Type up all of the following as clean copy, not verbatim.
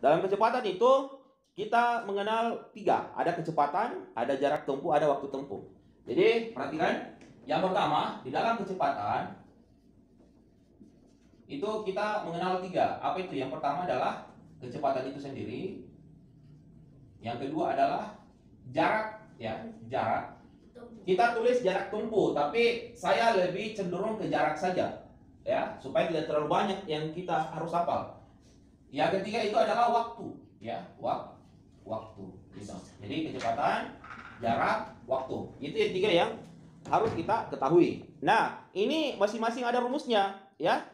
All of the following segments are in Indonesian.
Dalam kecepatan itu kita mengenal 3. Ada kecepatan, ada jarak tempuh, ada waktu tempuh. Jadi perhatikan, yang pertama di dalam kecepatan itu kita mengenal 3. Apa itu? Yang pertama adalah kecepatan itu sendiri. Yang kedua adalah jarak, ya, jarak. Kita tulis jarak tempuh, tapi saya lebih cenderung ke jarak saja, ya, supaya tidak terlalu banyak yang kita harus hafal. Yang ketiga itu adalah waktu, ya, waktu. Gitu. Jadi kecepatan, jarak, waktu. Itu yang 3 yang harus kita ketahui. Nah, ini masing-masing ada rumusnya, ya.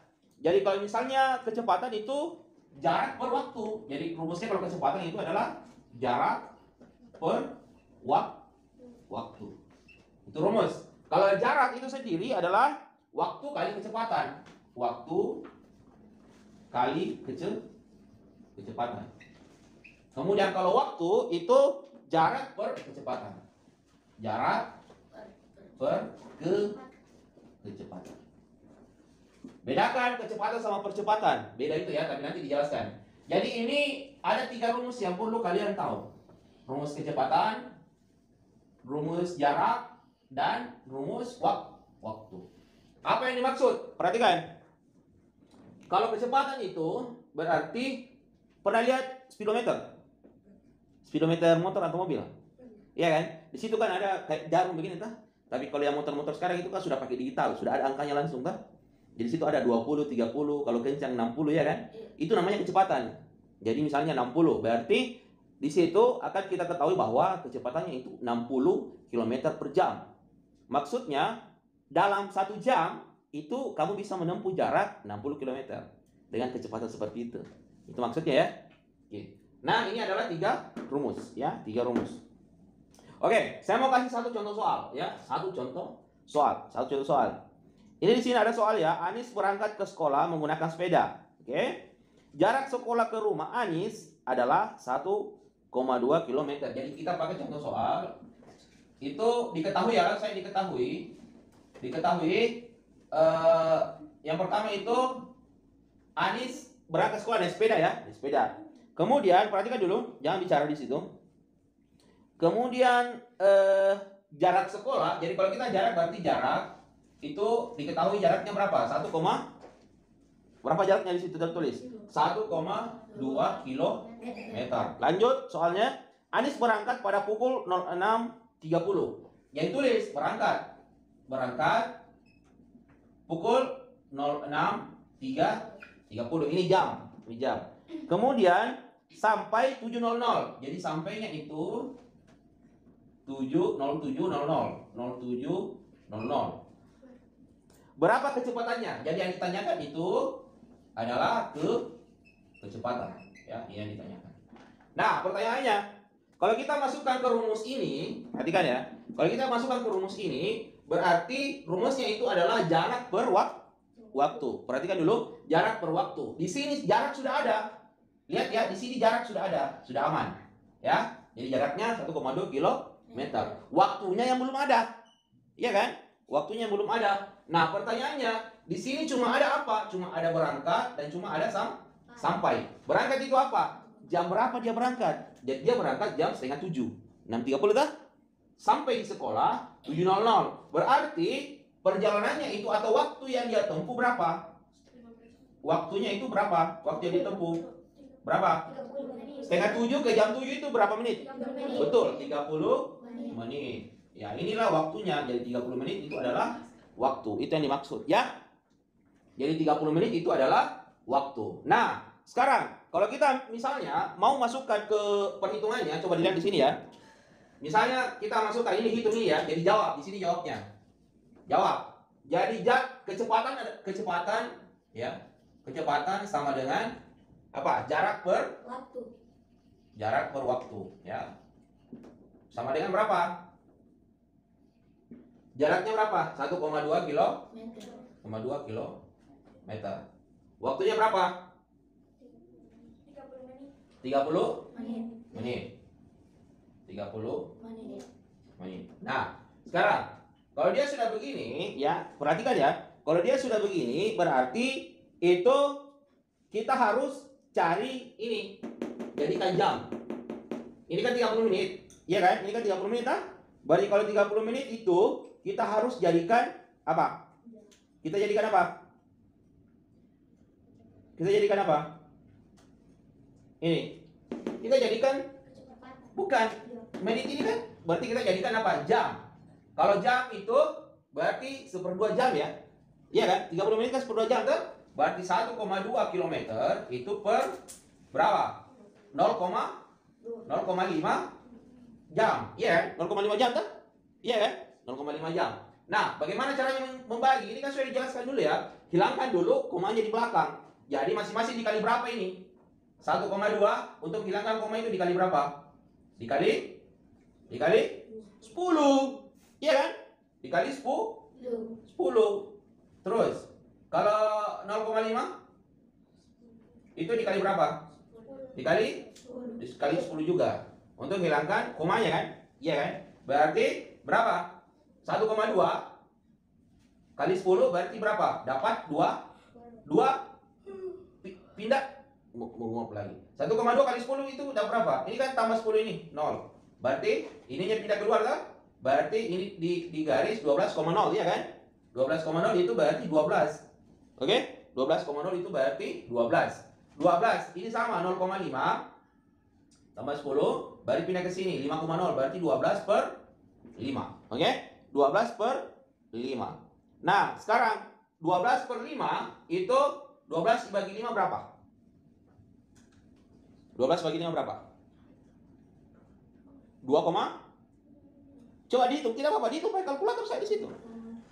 Jadi kalau misalnya kecepatan itu jarak per waktu. Jadi rumusnya kalau kecepatan itu adalah jarak per waktu. Itu rumus. Kalau jarak itu sendiri adalah waktu kali kecepatan. Waktu kali kecepatan. Kemudian kalau waktu itu jarak per kecepatan. Jarak per kecepatan. Bedakan kecepatan sama percepatan. Beda itu ya, tapi nanti dijelaskan. Jadi ini ada 3 rumus yang perlu kalian tahu. Rumus kecepatan, rumus jarak, dan rumus waktu. Apa yang dimaksud? Perhatikan. Kalau kecepatan itu berarti, pernah lihat speedometer? Speedometer motor atau mobil? Iya kan? Di situ kan ada kayak jarum begini tah. Tapi kalau yang motor-motor sekarang itu kan sudah pakai digital, sudah ada angkanya langsung tah. Jadi situ ada 20, 30, kalau kencang 60 ya kan? Itu namanya kecepatan. Jadi misalnya 60, berarti di situ akan kita ketahui bahwa kecepatannya itu 60 km per jam. Maksudnya dalam 1 jam itu kamu bisa menempuh jarak 60 km dengan kecepatan seperti itu. Itu maksudnya ya. Oke. Nah, ini adalah 3 rumus ya, 3 rumus. Oke, saya mau kasih satu contoh soal ya, satu contoh soal. Ini di sini ada soal ya. Anis berangkat ke sekolah menggunakan sepeda. Oke. Jarak sekolah ke rumah Anis adalah 1,2 km. Jadi kita pakai contoh soal. Itu diketahui ya, saya diketahui yang pertama itu Anis berangkat sekolah naik sepeda ya, naik sepeda. Kemudian perhatikan dulu, jangan bicara di situ. Kemudian jarak sekolah, jadi kalau kita jarak berarti jarak itu diketahui jaraknya berapa? Berapa jaraknya di situ tertulis? 1,2 km. Lanjut soalnya, Anis berangkat pada pukul 06.30. Yang tulis berangkat pukul 06.30. Ini jam. Kemudian sampai 7.00. Jadi sampainya itu 07.00. Berapa kecepatannya? Jadi yang ditanyakan itu adalah kecepatan, ya, ini yang ditanyakan. Nah, pertanyaannya, kalau kita masukkan ke rumus ini, perhatikan ya. Kalau kita masukkan ke rumus ini, berarti rumusnya itu adalah jarak per waktu. Perhatikan dulu, jarak per waktu. Di sini jarak sudah ada. Lihat ya, di sini jarak sudah ada, sudah aman. Ya. Jadi jaraknya 1,2 km. Waktunya yang belum ada. Iya kan? Waktunya yang belum ada. Nah, pertanyaannya, di sini cuma ada apa? Cuma ada berangkat dan cuma ada sampai. Berangkat itu apa? Jam berapa dia berangkat? Dia berangkat jam 6:30. 6.30 dah? Sampai di sekolah 7.00. Berarti perjalanannya itu atau waktu yang dia tempuh berapa? Waktunya itu berapa? Waktu yang ditempuh berapa? 6:30 ke jam 7 itu berapa menit? Betul, 30 menit. Ya, inilah waktunya. Jadi 30 menit itu adalah waktu. Itu yang dimaksud ya. Jadi 30 menit itu adalah waktu. Nah, sekarang kalau kita misalnya mau masukkan ke perhitungannya, coba dilihat di sini ya. Misalnya kita masukkan ini, hitung ini ya. Jadi jawab di sini jawabnya. Jawab. Jadi kecepatan ya. Kecepatan sama dengan apa? Jarak per waktu ya. Sama dengan berapa? Jaraknya berapa? 1,2 km. Waktunya berapa? 30 menit. 30 menit. Nah, sekarang kalau dia sudah begini, ya, perhatikan ya. Kalau dia sudah begini, berarti itu kita harus cari ini. jadikan jam. Ini kan 30 menit. Iya kan? Ini kan 30 menit ah. Berarti kalau 30 menit itu kita harus jadikan apa? Kita jadikan apa? Kita jadikan apa? Ini. Kita jadikan bukan menit ini kan? Berarti kita jadikan apa? Jam. Kalau jam itu berarti 1/2 jam ya. Iya kan? 30 menit kan 1/2 jam kan? Berarti 1,2 km itu per berapa? 0,5 jam. Iya kan? 0,5 jam kan? Iya kan? 0,5 jam. Nah, bagaimana caranya membagi? Ini kan sudah dijelaskan dulu ya. Hilangkan dulu komanya di belakang. Jadi masing-masing dikali berapa ini? 1,2 untuk hilangkan koma itu dikali berapa? Dikali 10. Iya kan? Dikali 10. Terus kalau 0,5 itu dikali berapa? Dikali 10 juga. Untuk hilangkan komanya kan? Iya kan? Berarti berapa? 1,2 kali 10 berarti berapa? Dapat 2 pindah mau lagi. 1,2 kali 10 itu udah berapa? Ini kan tambah 10 ini 0. Berarti ininya pindah keluar kan? Berarti ini di garis 12,0 ya kan? 12,0 itu berarti 12. Oke? 12,0 itu berarti 12. 12 ini sama 0,5 tambah 10 berarti pindah ke sini 5,0 berarti 12 per 5. Oke? 12 per 5. Nah, sekarang 12 per 5 itu 12 dibagi 5 berapa? 12 bagi 5 berapa? 2, coba dihitung, tidak apa-apa, dihitung pakai kalkulator saya di situ.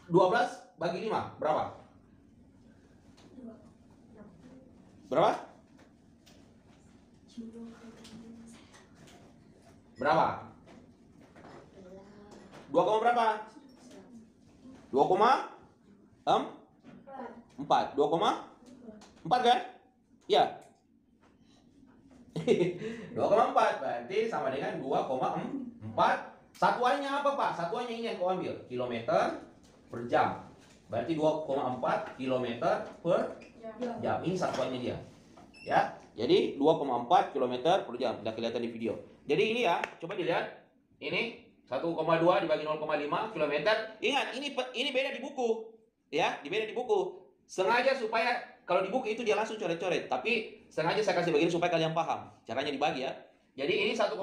12 bagi 5 berapa? Berapa? Berapa? 2, berapa? 2,4. 2,4 kan? Ya. 2,4 berarti sama dengan 2,4. Satuannya apa Pak? Satuannya ini yang kau ambil, kilometer per jam. Berarti 2,4 kilometer per jam. Ini satuannya dia. Ya. Jadi 2,4 kilometer per jam. Sudah kelihatan di video. Jadi ini ya, coba dilihat. Ini 1,2 dibagi 0,5 kilometer. Ingat, ini beda di buku. Ya, beda di buku. Sengaja supaya kalau di buku itu dia langsung coret-coret, tapi sengaja saya kasih begini supaya kalian paham caranya dibagi ya. Jadi ini 1,2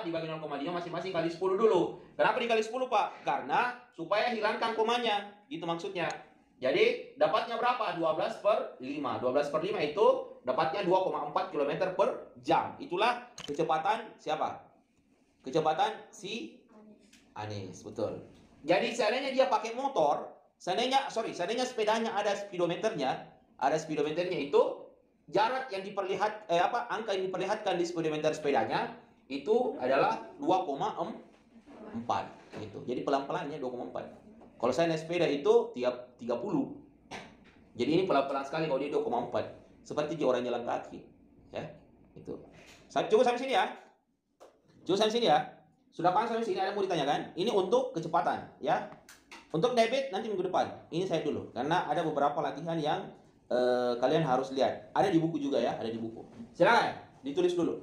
dibagi 0,5 masing-masing kali 10 dulu. Kenapa dikali 10 Pak? Karena supaya hilangkan komanya, gitu maksudnya. Jadi dapatnya berapa? 12 per 5. 12 per 5 itu dapatnya 2,4 km per jam. Itulah kecepatan siapa? Kecepatan si Anis, betul. Jadi seandainya dia pakai motor, seandainya sepedanya ada speedometernya itu jarak yang angka yang diperlihatkan di speedometer sepedanya itu adalah 2,4 gitu. Jadi pelan-pelannya 2,4. Kalau saya naik sepeda itu tiap 30. Jadi ini pelan-pelan sekali kalau dia 2,4. Seperti dia orang jalan kaki. Ya, itu. Cukup sampai sini ya. Sudah paham sampai sini, ada yang mau ditanyakan? Ini untuk kecepatan, ya. Untuk debit nanti minggu depan. Ini saya dulu karena ada beberapa latihan yang kalian harus lihat. Ada di buku juga ya, ada di buku. Silakan ditulis dulu.